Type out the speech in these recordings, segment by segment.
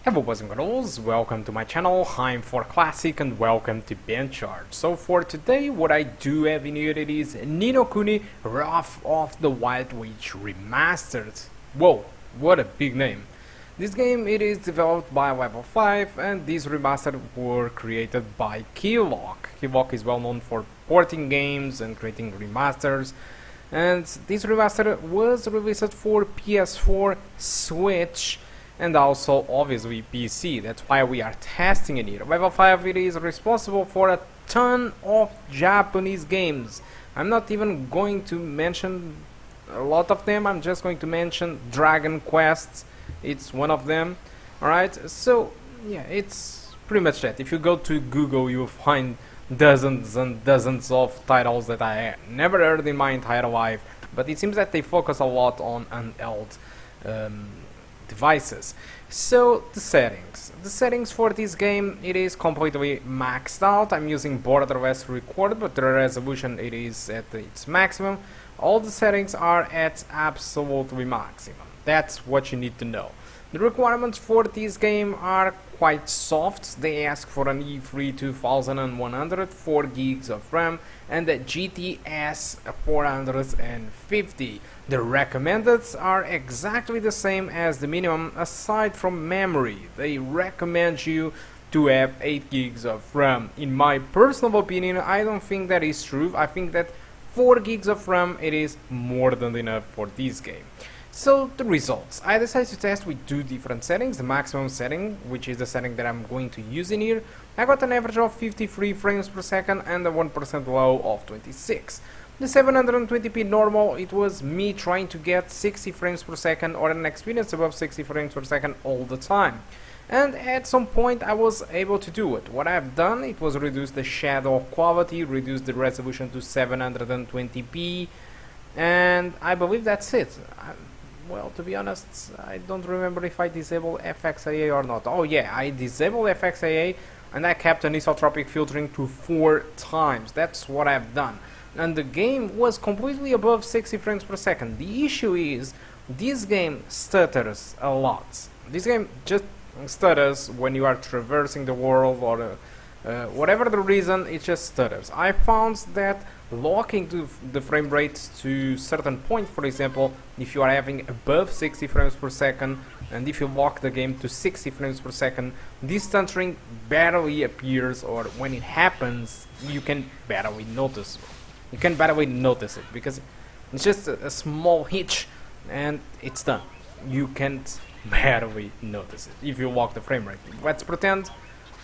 Hello boys and girls, welcome to my channel. I'm For Classic and welcome to BenchART. So for today what I do have in here it is Ni no Kuni Wrath of the Wild Witch Remastered. Whoa, what a big name. This game it is developed by Level 5 and these remastered were created by Keylock. Keylock is well known for porting games and creating remasters. And this remaster was released for PS4, Switch, and also obviously PC. That's why we are testing it here. Level 5 it is responsible for a ton of Japanese games. I'm not even going to mention a lot of them, I'm just going to mention Dragon Quest. It's one of them. Alright, so yeah, it's pretty much that. If you go to Google you'll find dozens and dozens of titles that I never heard in my entire life, but it seems that they focus a lot on handheld devices. So the settings for this game, it is completely maxed out. I'm using borderless record, but the resolution it is at its maximum. All the settings are at absolutely maximum. That's what you need to know. The requirements for this game are quite soft. They ask for an i3 2100, 4 gigs of RAM, and a GTS 450. The recommended are exactly the same as the minimum aside from memory. They recommend you to have 8 gigs of RAM. In my personal opinion, I don't think that is true. I think that 4 gigs of RAM it is more than enough for this game. So the results, I decided to test with two different settings. The maximum setting, which is the setting that I'm going to use in here, I got an average of 53 frames per second and a 1% low of 26. The 720p normal, it was me trying to get 60 frames per second or an experience above 60 frames per second all the time. And at some point I was able to do it. What I've done, it was reduce the shadow quality, reduce the resolution to 720p, and I believe that's it. Well, to be honest, I don't remember if I disabled FXAA or not. Oh yeah, I disabled FXAA and I kept anisotropic filtering to 4 times. That's what I've done. And the game was completely above 60 frames per second. The issue is, this game stutters a lot. This game just stutters when you are traversing the world or whatever the reason, it just stutters. I found that locking the frame rate to certain point, for example, if you are having above 60 frames per second and if you lock the game to 60 frames per second, this stuttering barely appears, or when it happens you can barely notice it because it's just a small hitch and it's done. You can't barely notice it if you lock the frame rate. Let's pretend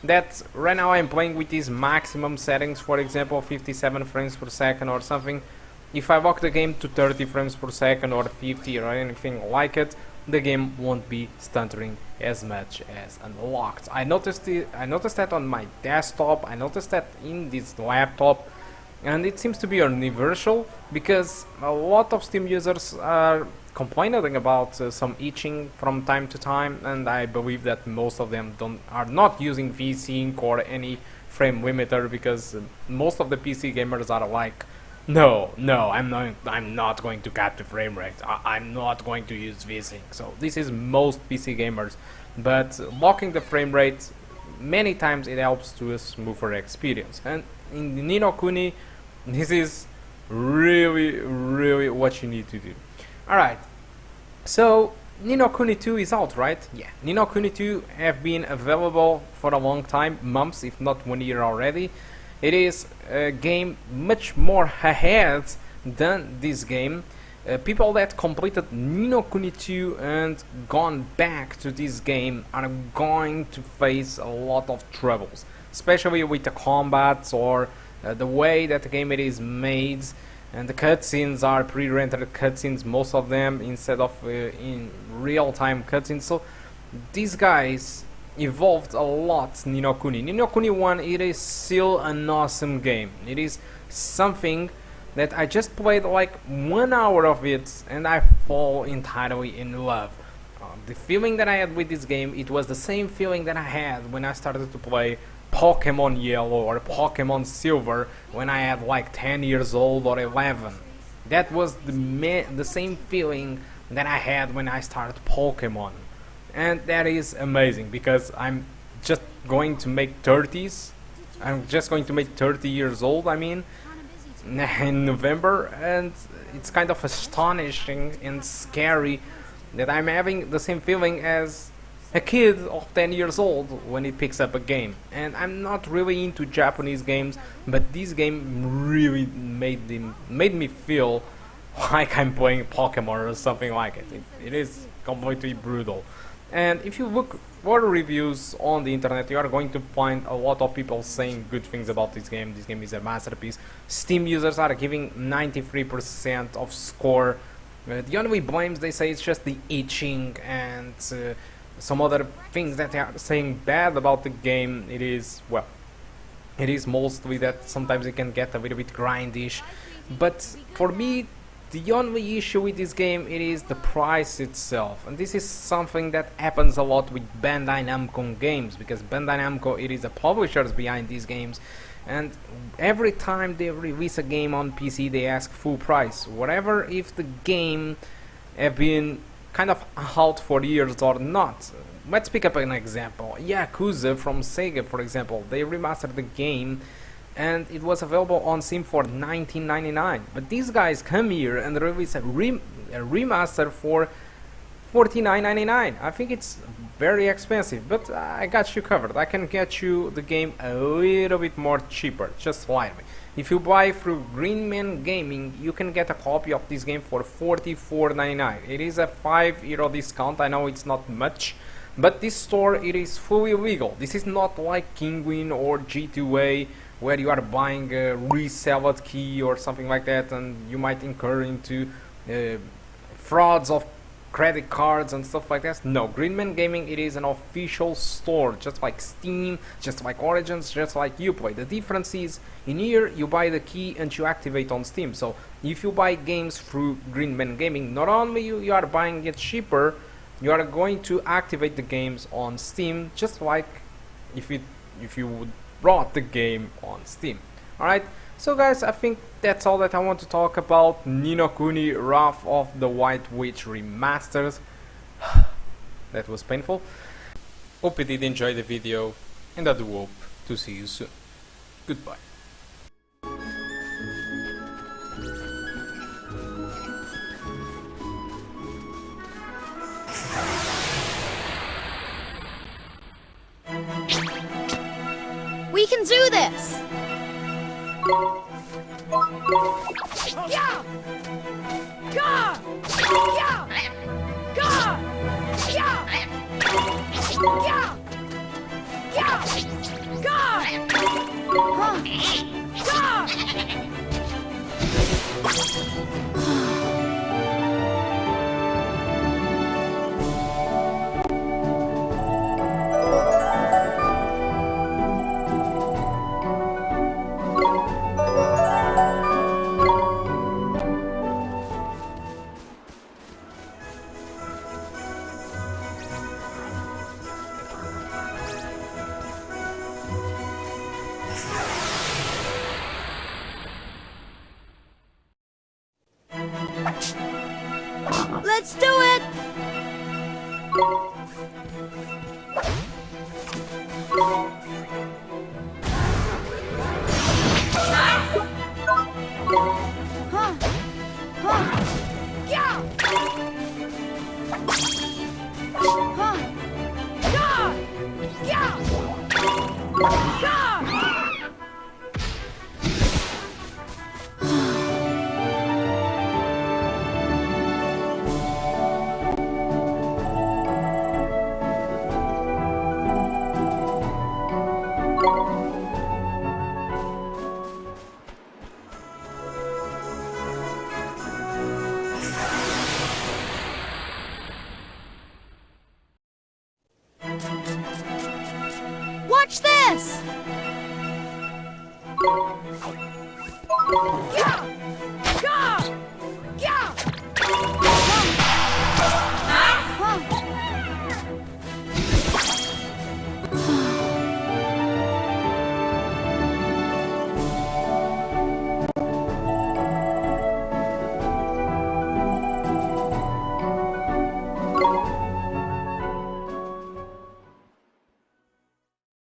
that right now I'm playing with these maximum settings, for example 57 frames per second or something. If I lock the game to 30 frames per second or 50 or anything like it, the game won't be stuttering as much as unlocked. I noticed that on my desktop, I noticed that in this laptop, and it seems to be universal because a lot of Steam users are complaining about some itching from time to time, and I believe that most of them are not using VSync or any frame limiter because most of the PC gamers are like, no, I'm not going to cap the frame rate. I'm not going to use VSync. So this is most PC gamers, but locking the frame rate many times it helps to a smoother experience. And in the Ni no Kuni, this is really what you need to do. Alright, so Ni no Kuni 2 is out, right? Yeah, Ni no Kuni 2 have been available for a long time, months if not 1 year already. It is a game much more ahead than this game. People that completed Ni no Kuni 2 and gone back to this game are going to face a lot of troubles, especially with the combats or the way that the game it is made. And the cutscenes are pre-rendered cutscenes, most of them, instead of in real-time cutscenes. So these guys evolved a lot. Ni no Kuni 1, it is still an awesome game. It is something that I just played like 1 hour of it and I fall entirely in love. The feeling that I had with this game, it was the same feeling that I had when I started to play Pokemon Yellow or Pokemon Silver when I had like 10 years old or 11. That was the same feeling that I had when I started Pokemon. and that is amazing because I'm just going to make 30s. I'm just going to make 30 years old, I mean, in November, and it's kind of astonishing and scary that I'm having the same feeling as a kid of 10 years old when he picks up a game. And I'm not really into Japanese games, but this game really made me feel like I'm playing Pokemon or something like it. It is completely brutal. And if you look for reviews on the internet, you are going to find a lot of people saying good things about this game. This game is a masterpiece. Steam users are giving 93% of score. The only blames they say is just the itching and some other things that they are saying bad about the game. It is, well, it is mostly that sometimes it can get a little bit grindish. But for me, the only issue with this game, it is the price itself, and this is something that happens a lot with Bandai Namco games, because Bandai Namco, it is the publishers behind these games, and every time they release a game on PC they ask full price, whatever if the game have been kind of out for years or not. Let's pick up an example. Yakuza from Sega, for example, they remastered the game and it was available on Steam for $19.99, but these guys come here and release a remaster for $49.99. I think it's very expensive, but I got you covered. I can get you the game a little bit more cheaper, just slightly. If you buy through Greenman Gaming, you can get a copy of this game for $44.99. It is a €5 discount. I know it's not much, but this store, it is fully legal. This is not like Kinguin or G2A, where you are buying a reseller's key or something like that, and you might incur into frauds of credit cards and stuff like that. No, Greenman Gaming, it is an official store, just like Steam, just like Origins, just like Uplay. The difference is, in here you buy the key and you activate on Steam. So if you buy games through Greenman Gaming, not only you are buying it cheaper, you are going to activate the games on Steam, just like if you would brought the game on Steam. Alright, so guys, I think that's all that I want to talk about Ni no Kuni Wrath of the White Witch Remastered. That was painful. Hope you did enjoy the video, and I do hope to see you soon. Goodbye. We can do this! Yeah! Gah! Yeah! Gah! Yeah! Yeah! Yeah! Gah! Huh. Gah! Let's do it! Huh? Huh? Yeah! Huh? Yeah! Yeah! Yeah! Watch this!